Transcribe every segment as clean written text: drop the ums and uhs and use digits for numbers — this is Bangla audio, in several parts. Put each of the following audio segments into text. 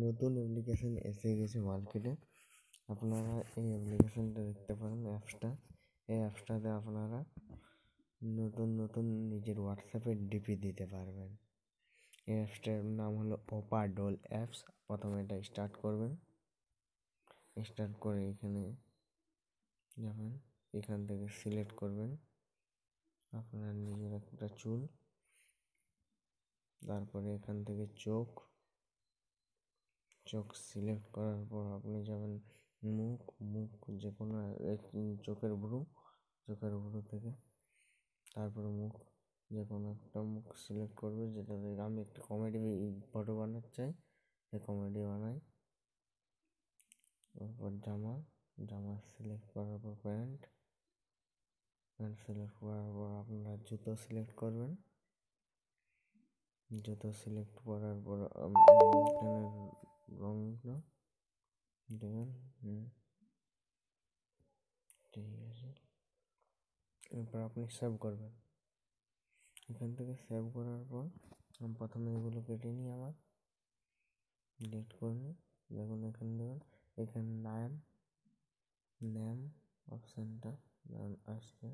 নতুন অ্যাপ্লিকেশন এসে গেছে মার্কেটে। আপনারা এই অ্যাপ্লিকেশনটা দেখতে পারেন, এই অ্যাপসটাতে আপনারা নতুন নিজের হোয়াটসঅ্যাপের ডিপি দিতে পারবেন। এই অ্যাপসটার নাম হলো ওপাডল অ্যাপস। প্রথমে এটা স্টার্ট করবেন। স্টার্ট করে এখানে যাবেন, এখান থেকে সিলেক্ট করবেন আপনার নিজের একটা চুল, তারপরে এখান থেকে চোখ সিলেক্ট করার পর আপনি যাবেন মুখ যে কোনো চোখের ভ্রু থেকে, তারপরে মুখ যে কোনো একটা মুখ সিলেক্ট করবে, যেটা আমি একটা কমেডি ফটো বানাতে চাই, এই কমেডি বানাই। তারপর জামা সিলেক্ট করার পর প্যান্ট সিলেক্ট করার পর আপনারা জুতো সিলেক্ট করবেন। জুতো সিলেক্ট করার পর এখানে রঙগুলো দেবেন। ঠিক আছে, এরপর আপনি সেভ করবেন। এখান থেকে সেভ করার পর আমি প্রথমে এগুলো কেটে নিই, আমার ডিলিট করে নিই। দেখুন এখানে দেবেন, এখানে নেম অপশানটা আসছে,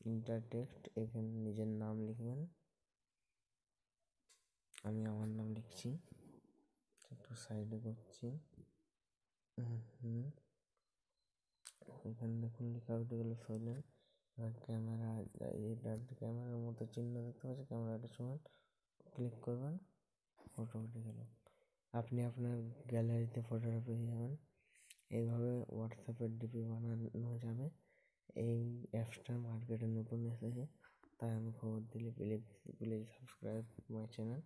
ইন্টার টেক্সট, এখানে নিজের নাম লিখবেন। আমি আমার নাম লিখছি, একটু সাইডে করছি। এখানে দেখুন লেখা উঠে গেলে শৈলেন। এবার ক্যামেরার মতো চিহ্ন দেখতে পাচ্ছি, ক্যামেরাটা সমান ক্লিক করবেন, ফটো উঠে গেল। আপনি আপনার গ্যালারিতে ফটোটা পেয়ে যাবেন। এইভাবে হোয়াটসঅ্যাপের ডিপি বানানো যাবে। এই অ্যাপসটা মার্কেটে নতুন এসেছে, তাই আমি খবর দিলে প্লিজ সাবস্ক্রাইব মাই চ্যানেল।